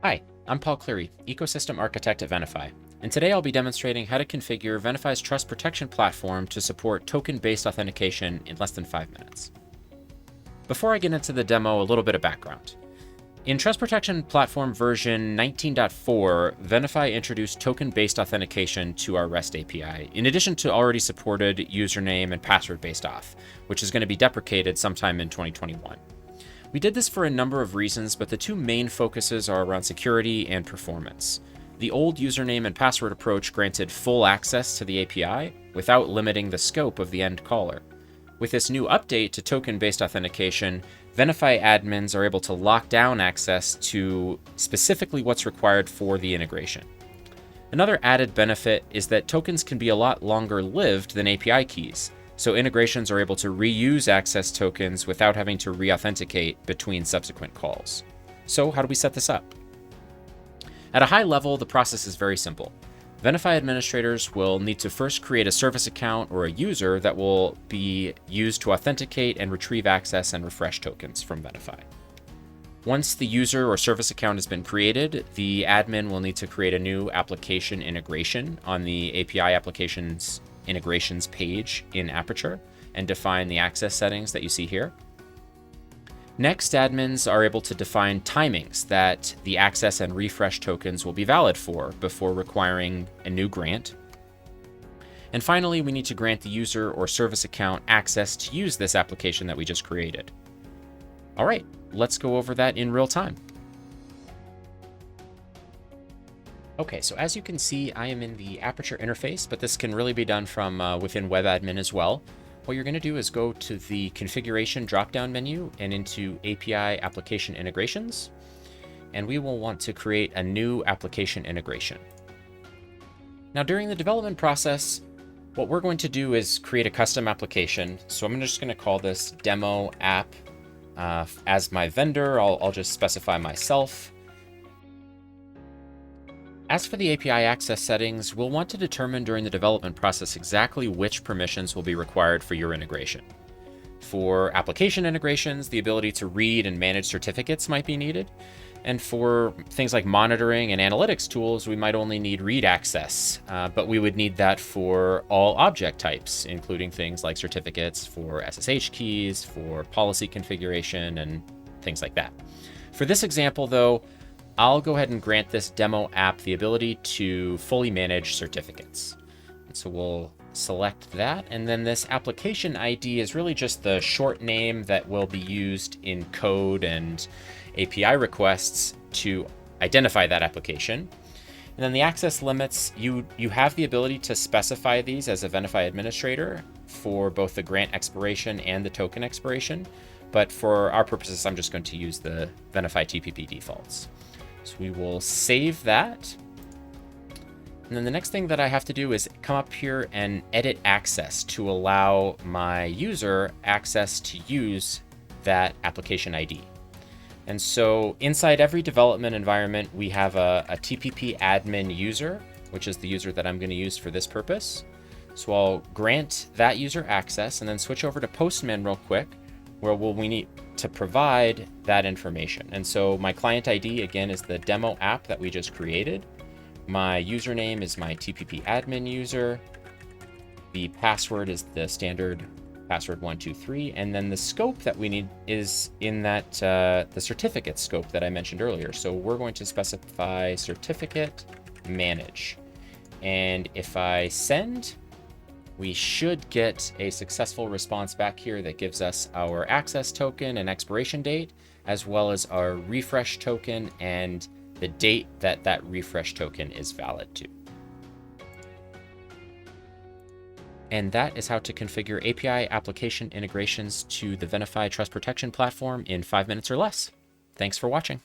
Hi, I'm Paul Cleary, Ecosystem Architect at Venafi, and today I'll be demonstrating how to configure Venafi's trust protection platform to support token-based authentication in less than 5 minutes. Before I get into the demo, a little bit of background. In Trust Protection Platform version 19.4, Venafi introduced token-based authentication to our REST API, in addition to already supported username and password-based auth, which is going to be deprecated sometime in 2021. We did this for a number of reasons, but the two main focuses are around security and performance. The old username and password approach granted full access to the API without limiting the scope of the end caller. With this new update to token-based authentication, Venafi admins are able to lock down access to specifically what's required for the integration. Another added benefit is that tokens can be a lot longer lived than API keys, so integrations are able to reuse access tokens without having to re-authenticate between subsequent calls. So how do we set this up? At a high level, the process is very simple. Venafi administrators will need to first create a service account or a user that will be used to authenticate and retrieve access and refresh tokens from Venafi. Once the user or service account has been created, the admin will need to create a new application integration on the API applications integrations page in Aperture and define the access settings that you see here. Next, admins are able to define timings that the access and refresh tokens will be valid for before requiring a new grant. And finally, we need to grant the user or service account access to use this application that we just created. All right, let's go over that in real time. Okay, so as you can see, I am in the Aperture interface, but this can really be done from within WebAdmin as well. What you're going to do is go to the Configuration drop-down menu and into API Application Integrations, and we will want to create a new application integration. Now, during the development process, what we're going to do is create a custom application. So I'm just going to call this Demo App. As my vendor, I'll just specify myself. As for the API access settings, we'll want to determine during the development process exactly which permissions will be required for your integration. For application integrations, the ability to read and manage certificates might be needed. And for things like monitoring and analytics tools, we might only need read access, but we would need that for all object types, including things like certificates for SSH keys, for policy configuration, and things like that. For this example, though, I'll go ahead and grant this demo app the ability to fully manage certificates. And so we'll select that, and then this application ID is really just the short name that will be used in code and API requests to identify that application. And then the access limits, you have the ability to specify these as a Venafi administrator for both the grant expiration and the token expiration. But for our purposes, I'm just going to use the Venafi TPP defaults. So we will save that. And then the next thing that I have to do is come up here and edit access to allow my user access to use that application ID. And so inside every development environment, we have a TPP admin user, which is the user that I'm going to use for this purpose. So I'll grant that user access and then switch over to Postman real quick, where we need to provide that information. And so my client ID, again, is the demo app that we just created. My username is my TPP admin user. The password is the standard password 123. And then the scope that we need is in that the certificate scope that I mentioned earlier. So we're going to specify certificate manage. And if I send, we should get a successful response back here that gives us our access token and expiration date, as well as our refresh token and the date that that refresh token is valid to. And that is how to configure API application integrations to the Venafi Trust Protection platform in 5 minutes or less. Thanks for watching.